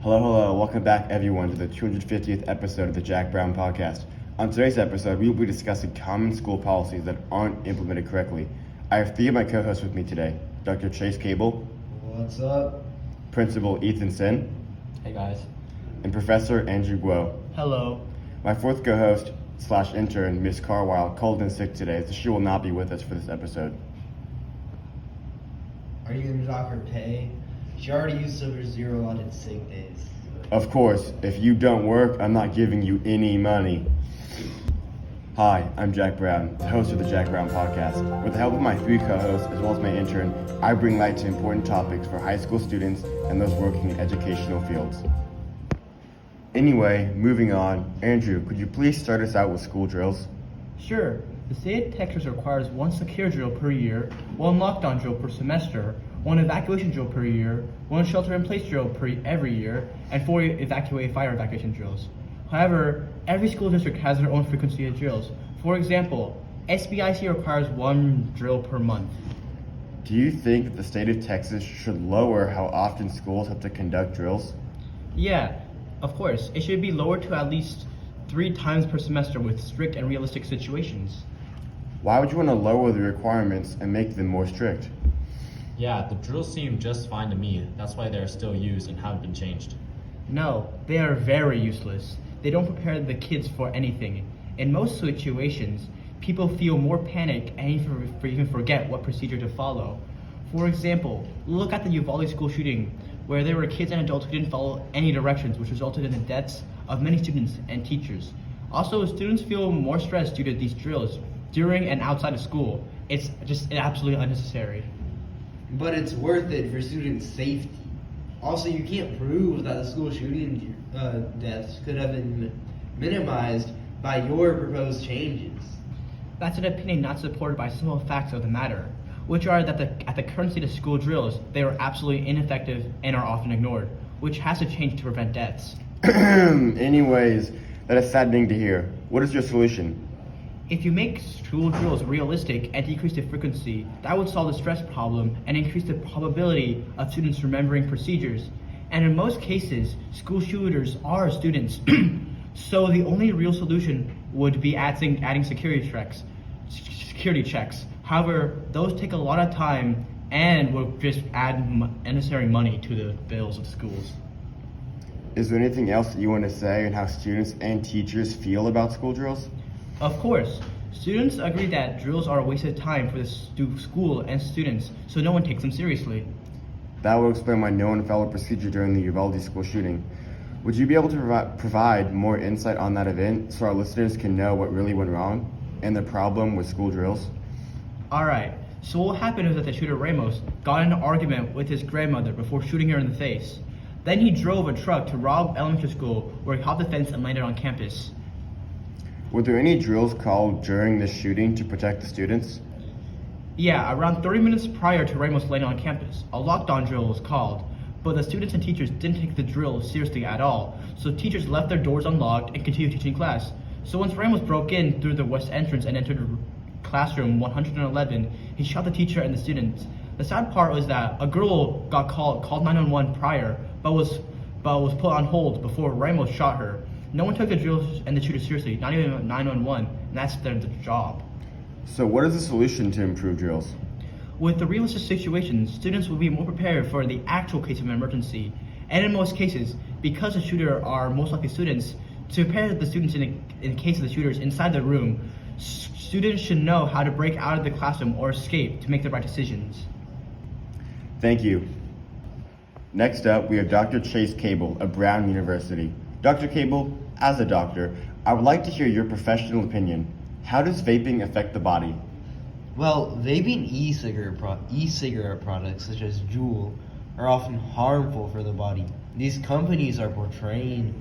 Hello, welcome back everyone to the 250th episode of the Jack Brown Podcast. On today's episode, we will be discussing common school policies that aren't implemented correctly. I have three of my co-hosts with me today, Dr. Chase Kabele. What's up? Principal Ethan Sen. Hey guys. And Professor Andrew Guo. Hello. My fourth co-host / intern, Miss Carwile, called in sick today, so she will not be with us for this episode. Are you going to dock her pay? She already used over 0 allotted sick days. Of course, if you don't work, I'm not giving you any money. Hi, I'm Jack Brown, the host of the Jack Brown Podcast. With the help of my three co-hosts, as well as my intern, I bring light to important topics for high school students and those working in educational fields. Anyway, moving on, Andrew, could you please start us out with school drills? Sure. The state of Texas requires 1 secure drill per year, 1 lockdown drill per semester, 1 evacuation drill per year, 1 shelter-in-place drill every year, and 4 fire evacuation drills. However, every school district has their own frequency of drills. For example, SBISD requires 1 drill per month. Do you think that the state of Texas should lower how often schools have to conduct drills? Yeah, of course. It should be lowered to at least 3 times per semester with strict and realistic situations. Why would you want to lower the requirements and make them more strict? Yeah, the drills seem just fine to me. That's why they're still used and haven't been changed. No, they are very useless. They don't prepare the kids for anything. In most situations, people feel more panic and even forget what procedure to follow. For example, look at the Uvalde school shooting, where there were kids and adults who didn't follow any directions, which resulted in the deaths of many students and teachers. Also, students feel more stressed due to these drills during and outside of school. It's just absolutely unnecessary. But it's worth it for student safety. Also, you can't prove that the school shooting deaths could have been minimized by your proposed changes. That's an opinion not supported by simple facts of the matter, which are that at the current state of school drills, they are absolutely ineffective and are often ignored, which has to change to prevent deaths. Anyways, that is saddening to hear. What is your solution? If you make school drills realistic and decrease the frequency, that would solve the stress problem and increase the probability of students remembering procedures. And in most cases, school shooters are students. So the only real solution would be adding security checks. However, those take a lot of time and will just add unnecessary money to the bills of schools. Is there anything else that you want to say on how students and teachers feel about school drills? Of course, students agree that drills are a waste of time for the school and students, so no one takes them seriously. That will explain why no one followed procedure during the Uvalde school shooting. Would you be able to provide more insight on that event so our listeners can know what really went wrong and the problem with school drills? Alright, so what happened was that the shooter Ramos got in an argument with his grandmother before shooting her in the face. Then he drove a truck to Robb Elementary School where he hopped the fence and landed on campus. Were there any drills called during the shooting to protect the students? Yeah, around 30 minutes prior to Ramos landing on campus, a lockdown drill was called, but the students and teachers didn't take the drill seriously at all, so teachers left their doors unlocked and continued teaching class. So once Ramos broke in through the west entrance and entered classroom 111, he shot the teacher and the students. The sad part was that a girl got called 911 prior, but was put on hold before Ramos shot her. No one took the drills and the shooter seriously, not even 911, and that's their job. So what is the solution to improve drills? With the realistic situations, students will be more prepared for the actual case of an emergency. And in most cases, because the shooter are most likely students, to prepare the students in case of the shooters inside the room, students should know how to break out of the classroom or escape to make the right decisions. Thank you. Next up, we have Dr. Chase Kabele of Brown University. Dr. Kabele, as a doctor, I would like to hear your professional opinion. How does vaping affect the body? Well, vaping e-cigarette products such as Juul are often harmful for the body. These companies are portraying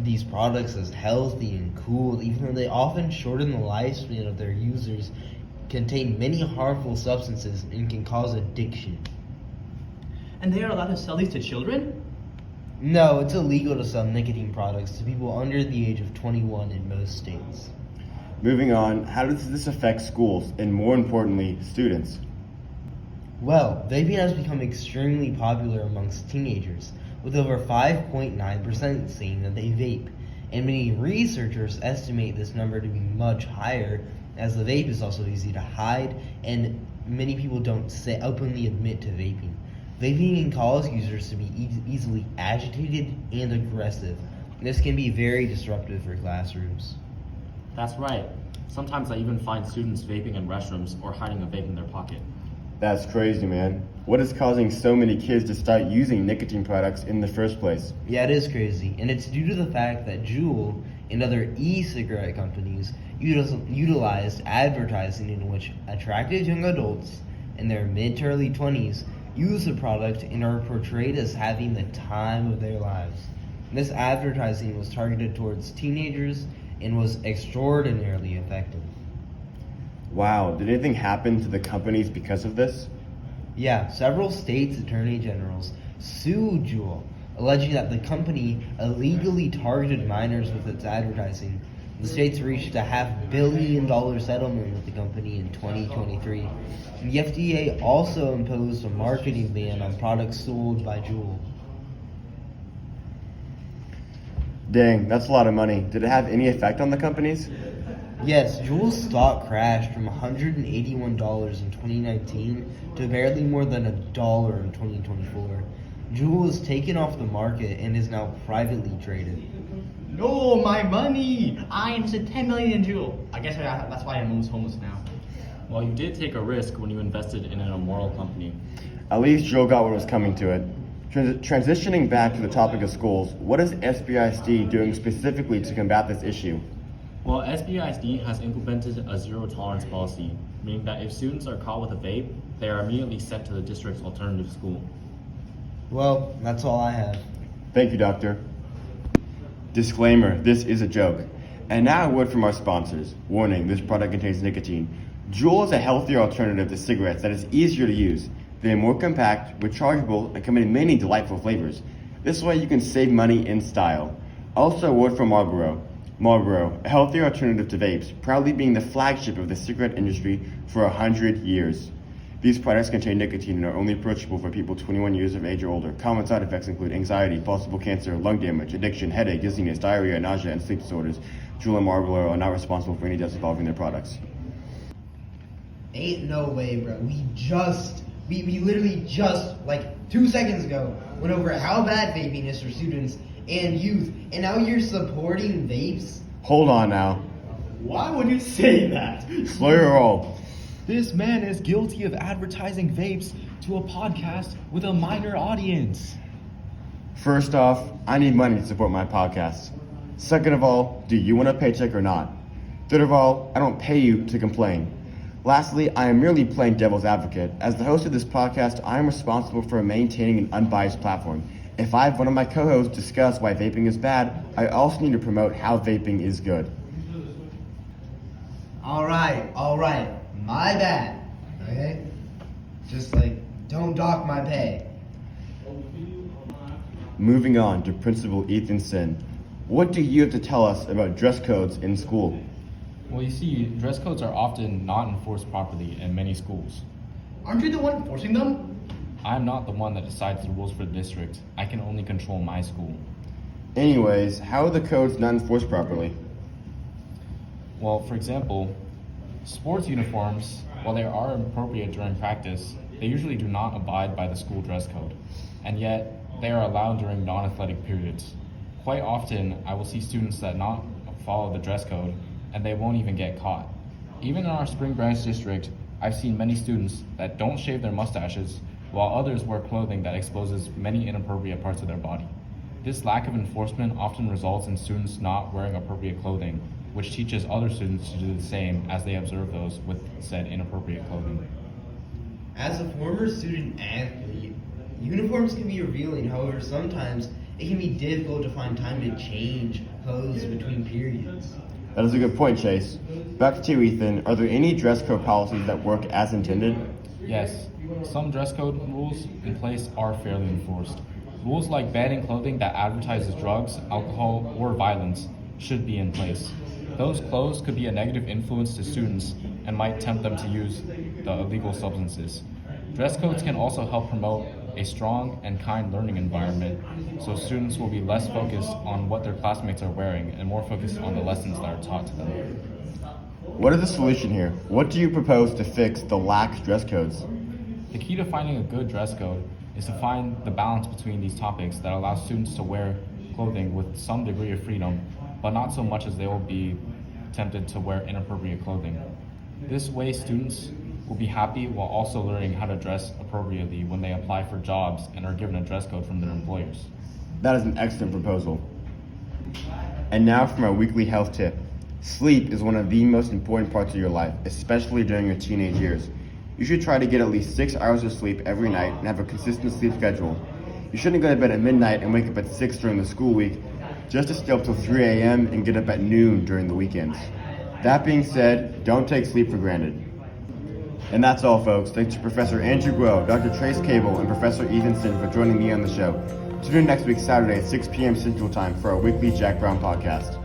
these products as healthy and cool, even though they often shorten the lifespan of their users, contain many harmful substances, and can cause addiction. And they are allowed to sell these to children? No, it's illegal to sell nicotine products to people under the age of 21 in most states. Moving on, how does this affect schools and, more importantly, students? Well, vaping has become extremely popular amongst teenagers. with over 5.9% saying that they vape. And many researchers estimate this number to be much higher, as the vape is also easy to hide, and many people don't openly admit to vaping. Vaping can cause users to be easily agitated and aggressive. This can be very disruptive for classrooms. That's right. Sometimes I even find students vaping in restrooms or hiding a vape in their pocket. That's crazy, man. What is causing so many kids to start using nicotine products in the first place? Yeah, it is crazy, and it's due to the fact that Juul and other e-cigarette companies utilized advertising in which attractive young adults in their mid to early 20s use the product and are portrayed as having the time of their lives. This advertising was targeted towards teenagers and was extraordinarily effective. Wow, did anything happen to the companies because of this? Yeah, several states' attorney generals sued Juul, alleging that the company illegally targeted minors with its advertising. The states reached a $500 million settlement with the company in 2023. The FDA also imposed a marketing ban on products sold by Juul. Dang, that's a lot of money. Did it have any effect on the companies? Yes, Juul's stock crashed from $181 in 2019 to barely more than $1 in 2024. Juul was taken off the market and is now privately traded. No, my money! I invested $10 million in Juul. I guess that's why I'm almost homeless now. Well, you did take a risk when you invested in an immoral company. At least Joe got what was coming to it. Transitioning back to the topic of schools, what is SBISD doing specifically to combat this issue? Well, SBISD has implemented a zero tolerance policy, meaning that if students are caught with a vape, they are immediately sent to the district's alternative school. Well, that's all I have. Thank you, Doctor. Disclaimer, this is a joke. And now a word from our sponsors. Warning, this product contains nicotine. Juul is a healthier alternative to cigarettes that is easier to use. They are more compact, rechargeable, and come in many delightful flavors. This way you can save money in style. Also a word from Marlboro. Marlboro, a healthier alternative to vapes, proudly being the flagship of the cigarette industry for 100 years. These products contain nicotine and are only approachable for people 21 years of age or older. Common side effects include anxiety, possible cancer, lung damage, addiction, headache, dizziness, diarrhea, nausea, and sleep disorders. Juul and Marlboro are not responsible for any deaths involving their products. Ain't no way, bro. We literally just, like 2 seconds ago, went over how bad vaping is for students and youth, and now you're supporting vapes? Hold on now. Why would you say that? Slow your roll. This man is guilty of advertising vapes to a podcast with a minor audience. First off, I need money to support my podcast. Second of all, do you want a paycheck or not? Third of all, I don't pay you to complain. Lastly, I am merely playing devil's advocate. As the host of this podcast, I am responsible for maintaining an unbiased platform. If I have one of my co-hosts discuss why vaping is bad, I also need to promote how vaping is good. All right, my bad, okay? Just don't dock my pay. Moving on to Principal Ethan Sen. What do you have to tell us about dress codes in school? Well, you see, dress codes are often not enforced properly in many schools. Aren't you the one enforcing them? I'm not the one that decides the rules for the district. I can only control my school. Anyways, how are the codes not enforced properly? Well, for example, sports uniforms, while they are appropriate during practice, they usually do not abide by the school dress code. And yet, they are allowed during non-athletic periods. Quite often, I will see students that not follow the dress code, and they won't even get caught. Even in our Spring Branch district, I've seen many students that don't shave their mustaches, while others wear clothing that exposes many inappropriate parts of their body. This lack of enforcement often results in students not wearing appropriate clothing, which teaches other students to do the same as they observe those with said inappropriate clothing. As a former student athlete, uniforms can be revealing. However, sometimes it can be difficult to find time to change clothes between periods. That is a good point, Chase. Back to you, Ethan. Are there any dress code policies that work as intended? Yes, some dress code rules in place are fairly enforced. Rules like banning clothing that advertises drugs, alcohol, or violence should be in place. Those clothes could be a negative influence to students and might tempt them to use the illegal substances. Dress codes can also help promote a strong and kind learning environment, so students will be less focused on what their classmates are wearing and more focused on the lessons that are taught to them. What is the solution here? What do you propose to fix the lax dress codes? The key to finding a good dress code is to find the balance between these topics that allows students to wear clothing with some degree of freedom, but not so much as they will be tempted to wear inappropriate clothing. This way, students will be happy while also learning how to dress appropriately when they apply for jobs and are given a dress code from their employers. That is an excellent proposal. And now for my weekly health tip. Sleep is one of the most important parts of your life, especially during your teenage years. You should try to get at least 6 hours of sleep every night and have a consistent sleep schedule. You shouldn't go to bed at midnight and wake up at 6 during the school week, just to stay up till 3 a.m. and get up at noon during the weekends. That being said, don't take sleep for granted. And that's all, folks. Thanks to Professor Andrew Guo, Dr. Trace Kabele, and Professor Ethan Sen for joining me on the show. Tune in next week, Saturday at 6 p.m. Central Time for our weekly Jack Brown podcast.